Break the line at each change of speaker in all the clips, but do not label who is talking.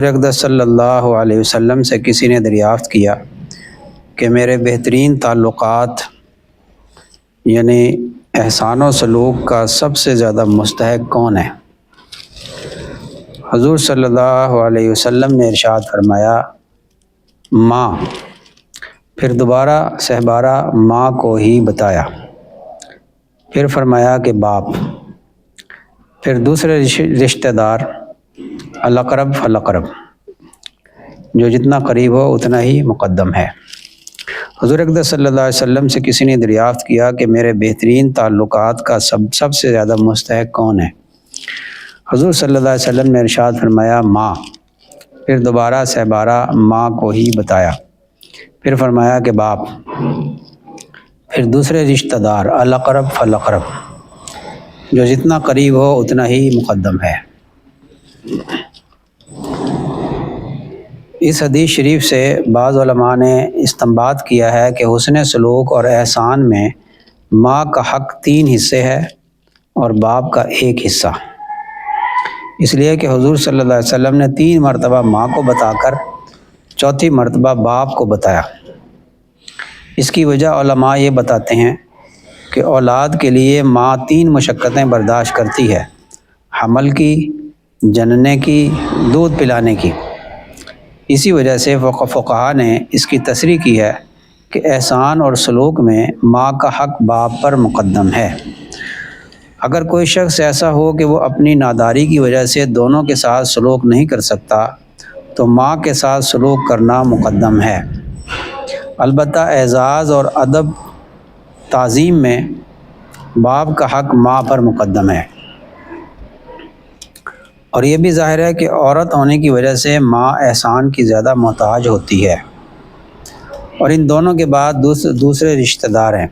اقدس صلی اللہ علیہ وسلم سے کسی نے دریافت کیا کہ میرے بہترین تعلقات یعنی احسان و سلوک کا سب سے زیادہ مستحق کون ہے؟ حضور صلی اللہ علیہ وسلم نے ارشاد فرمایا ماں، پھر دوبارہ سہبارہ ماں کو ہی بتایا، پھر فرمایا کہ باپ، پھر دوسرے رشتہ دار الاقرب فالاقرب، جو جتنا قریب ہو اتنا ہی مقدم ہے۔ حضور اقدس صلی اللہ علیہ وسلم سے کسی نے دریافت کیا کہ میرے بہترین تعلقات کا سب سے زیادہ مستحق کون ہے؟ حضور صلی اللہ علیہ وسلم نے ارشاد فرمایا ماں، پھر دوبارہ سہبارہ ماں کو ہی بتایا، پھر فرمایا کہ باپ، پھر دوسرے رشتہ دار الاقرب فالاقرب، جو جتنا قریب ہو اتنا ہی مقدم ہے۔ اس حدیث شریف سے بعض علماء نے استنباط کیا ہے کہ حسن سلوک اور احسان میں ماں کا حق 3 حصے ہے اور باپ کا 1 حصہ، اس لیے کہ حضور صلی اللہ علیہ وسلم نے 3 مرتبہ ماں کو بتا کر 4تھی مرتبہ باپ کو بتایا۔ اس کی وجہ علماء یہ بتاتے ہیں کہ اولاد کے لیے ماں 3 مشقتیں برداشت کرتی ہے: حمل کی، جننے کی، دودھ پلانے کی۔ اسی وجہ سے فقہاء نے اس کی تصریح کی ہے کہ احسان اور سلوک میں ماں کا حق باپ پر مقدم ہے۔ اگر کوئی شخص ایسا ہو کہ وہ اپنی ناداری کی وجہ سے دونوں کے ساتھ سلوک نہیں کر سکتا تو ماں کے ساتھ سلوک کرنا مقدم ہے۔ البتہ اعزاز اور ادب تعظیم میں باپ کا حق ماں پر مقدم ہے، اور یہ بھی ظاہر ہے کہ عورت ہونے کی وجہ سے ماں احسان کی زیادہ محتاج ہوتی ہے، اور ان دونوں کے بعد دوسرے رشتہ دار ہیں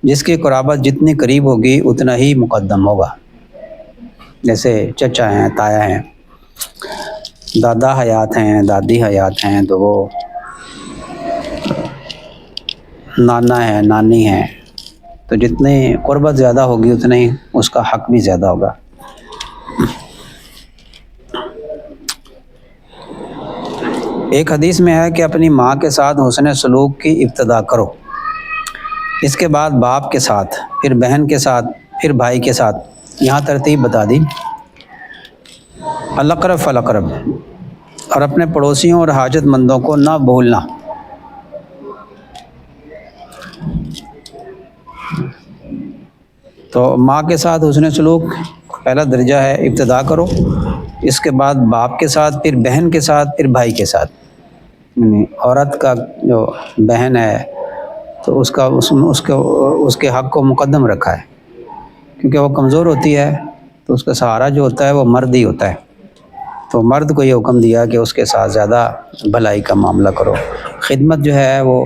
جس کی قرابت جتنی قریب ہوگی اتنا ہی مقدم ہوگا، جیسے چچا ہیں، تایا ہیں، دادا حیات ہیں، دادی حیات ہیں تو وہ نانا ہیں، نانی ہیں، تو جتنی قربت زیادہ ہوگی اتنا ہی اس کا حق بھی زیادہ ہوگا۔ ایک حدیث میں ہے کہ اپنی ماں کے ساتھ حسن سلوک کی ابتدا کرو، اس کے بعد باپ کے ساتھ، پھر بہن کے ساتھ، پھر بھائی کے ساتھ، یہاں ترتیب بتا دی۔ الاقرب فالاقرب، اور اپنے پڑوسیوں اور حاجت مندوں کو نہ بھولنا۔ تو ماں کے ساتھ حسن سلوک پہلا درجہ ہے، ابتدا کرو، اس کے بعد باپ کے ساتھ، پھر بہن کے ساتھ، پھر بھائی کے ساتھ۔ عورت کا جو بہن ہے تو اس کے حق کو مقدم رکھا ہے، کیونکہ وہ کمزور ہوتی ہے تو اس کا سہارا جو ہوتا ہے وہ مرد ہی ہوتا ہے، تو مرد کو یہ حکم دیا کہ اس کے ساتھ زیادہ بھلائی کا معاملہ کرو۔ خدمت جو ہے وہ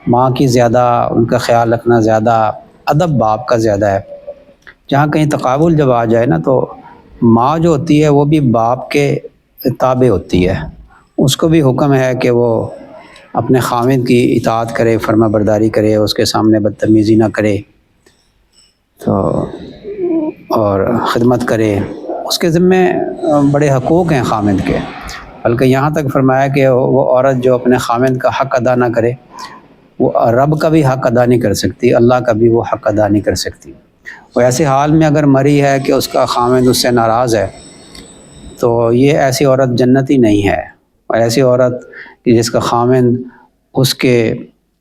ماں کی زیادہ، ان کا خیال رکھنا زیادہ، ادب باپ کا زیادہ ہے۔ جہاں کہیں تقابل جب آ جائے نا تو ماں جو ہوتی ہے وہ بھی باپ کے تابع ہوتی ہے، اس کو بھی حکم ہے کہ وہ اپنے خاوند کی اطاعت کرے، فرما برداری کرے، اس کے سامنے بدتمیزی نہ کرے تو اور خدمت کرے۔ اس کے ذمے بڑے حقوق ہیں خاوند کے، بلکہ یہاں تک فرمایا کہ وہ عورت جو اپنے خاوند کا حق ادا نہ کرے وہ رب کا بھی حق ادا نہیں کر سکتی، اللہ کا بھی وہ حق ادا نہیں کر سکتی۔ وہ ایسے حال میں اگر مری ہے کہ اس کا خاوند اس سے ناراض ہے تو یہ ایسی عورت جنتی نہیں ہے، اور ایسی عورت کہ جس کا خاوند اس کے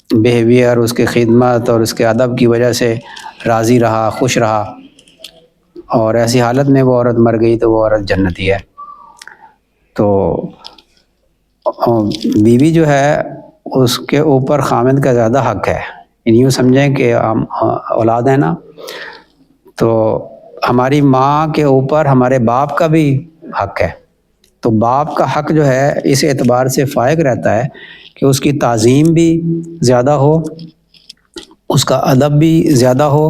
بیہیویئر، اس کے خدمت اور اس کے ادب کی وجہ سے راضی رہا، خوش رہا، اور ایسی حالت میں وہ عورت مر گئی تو وہ عورت جنتی ہے۔ تو بیوی جو ہے اس کے اوپر خاوند کا زیادہ حق ہے، یوں سمجھیں کہ ہم اولاد ہیں نا، تو ہماری ماں کے اوپر ہمارے باپ کا بھی حق ہے، تو باپ کا حق جو ہے اس اعتبار سے فائق رہتا ہے کہ اس کی تعظیم بھی زیادہ ہو، اس کا ادب بھی زیادہ ہو،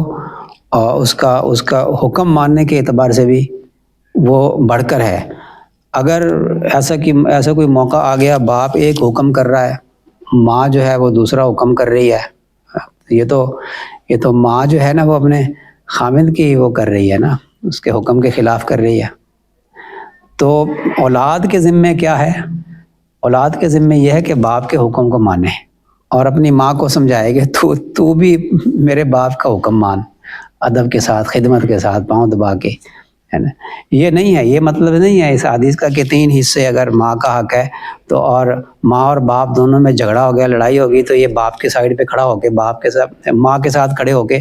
اور اس کا حکم ماننے کے اعتبار سے بھی وہ بڑھ کر ہے۔ اگر ایسا کوئی موقع آ گیا باپ ایک حکم کر رہا ہے، ماں جو ہے وہ دوسرا حکم کر رہی ہے، یہ تو ماں جو ہے نا وہ اپنے خاوند کی وہ کر رہی ہے نا، اس کے حکم کے خلاف کر رہی ہے، تو اولاد کے ذمے کیا ہے؟ اولاد کے ذمے یہ ہے کہ باپ کے حکم کو مانے اور اپنی ماں کو سمجھائے کہ تو بھی میرے باپ کا حکم مان، ادب کے ساتھ، خدمت کے ساتھ، پاؤں دبا کے، ہے نا۔ یہ نہیں ہے، یہ مطلب نہیں ہے اس حدیث کا کہ 3 حصے اگر ماں کا حق ہے تو اور ماں اور باپ دونوں میں جھگڑا ہو گیا، لڑائی ہوگی، تو یہ باپ کے سائڈ پہ کھڑا ہو کے باپ کے ساتھ، ماں کے ساتھ کھڑے ہو کے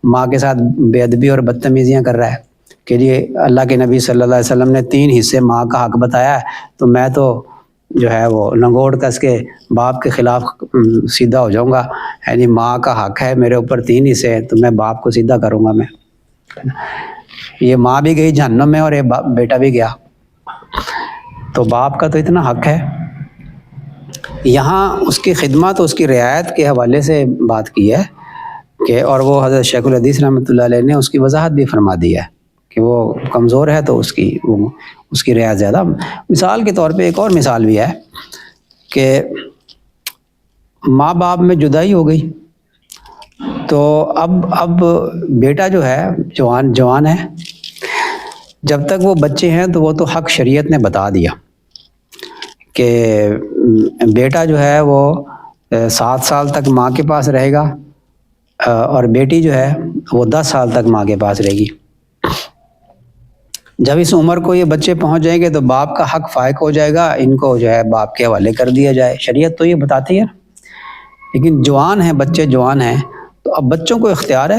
ماں کے ساتھ بے ادبی اور بدتمیزیاں کر رہا ہے کہ یہ اللہ کے نبی صلی اللہ علیہ وسلم نے 3 حصے ماں کا حق بتایا ہے، تو میں تو جو ہے وہ لنگوٹ کس کے باپ کے خلاف سیدھا ہو جاؤں گا، یعنی ماں کا حق ہے میرے اوپر 3 حصے ہیں تو میں باپ کو سیدھا کروں گا میں۔ یہ ماں بھی گئی جہنم میں اور یہ بیٹا بھی گیا، تو باپ کا تو اتنا حق ہے۔ یہاں اس کی خدمت، اس کی رعایت کے حوالے سے بات کی ہے کہ، اور وہ حضرت شیخ الحدیث رحمۃ اللہ علیہ نے اس کی وضاحت بھی فرما دی ہے کہ وہ کمزور ہے تو اس کی رعایت زیادہ۔ مثال کے طور پہ ایک اور مثال بھی ہے کہ ماں باپ میں جدائی ہو گئی تو اب بیٹا جو ہے جوان ہے، جب تک وہ بچے ہیں تو وہ تو حق شریعت نے بتا دیا کہ بیٹا جو ہے وہ 7 سال تک ماں کے پاس رہے گا اور بیٹی جو ہے وہ 10 سال تک ماں کے پاس رہے گی۔ جب اس عمر کو یہ بچے پہنچ جائیں گے تو باپ کا حق فائق ہو جائے گا، ان کو جو ہے باپ کے حوالے کر دیا جائے، شریعت تو یہ بتاتی ہے۔ لیکن جوان ہیں، بچے جوان ہیں، تو اب بچوں کو اختیار ہے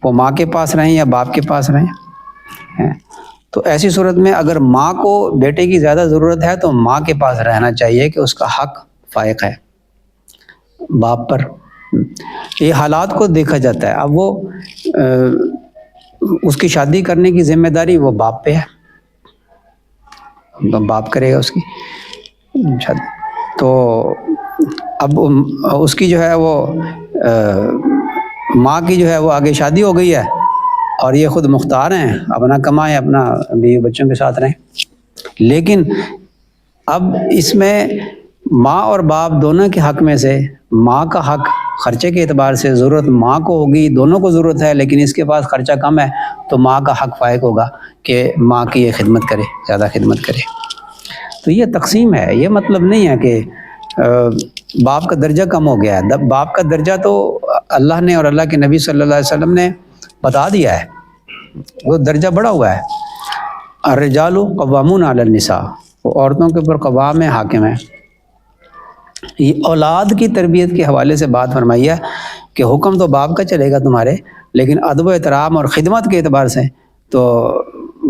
وہ ماں کے پاس رہیں یا باپ کے پاس رہیں۔ تو ایسی صورت میں اگر ماں کو بیٹے کی زیادہ ضرورت ہے تو ماں کے پاس رہنا چاہیے کہ اس کا حق فائق ہے باپ پر۔ یہ حالات کو دیکھا جاتا ہے۔ اب وہ اس کی شادی کرنے کی ذمہ داری وہ باپ پہ ہے، باپ کرے گا اس کی شادی۔ تو اب اس کی جو ہے وہ ماں کی جو ہے وہ آگے شادی ہو گئی ہے اور یہ خود مختار ہیں، اپنا کمائیں، اپنا بیوی بچوں کے ساتھ رہیں۔ لیکن اب اس میں ماں اور باپ دونوں کے حق میں سے ماں کا حق خرچے کے اعتبار سے ضرورت ماں کو ہوگی، دونوں کو ضرورت ہے، لیکن اس کے پاس خرچہ کم ہے تو ماں کا حق فائق ہوگا کہ ماں کی یہ خدمت کرے، زیادہ خدمت کرے۔ تو یہ تقسیم ہے، یہ مطلب نہیں ہے کہ باپ کا درجہ کم ہو گیا ہے۔ باپ کا درجہ تو اللہ نے اور اللہ کے نبی صلی اللہ علیہ وسلم نے بتا دیا ہے، وہ درجہ بڑا ہوا ہے۔ الرجال قوامون علی النساء، وہ عورتوں کے اوپر قوام ہے، حاکم ہے۔ یہ اولاد کی تربیت کے حوالے سے بات فرمائی ہے کہ حکم تو باپ کا چلے گا تمہارے، لیکن ادب و احترام اور خدمت کے اعتبار سے تو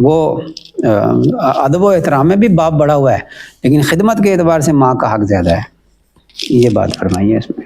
وہ ادب و احترام میں بھی باپ بڑا ہوا ہے، لیکن خدمت کے اعتبار سے ماں کا حق زیادہ ہے۔ یہ بات فرمائی ہے اس میں۔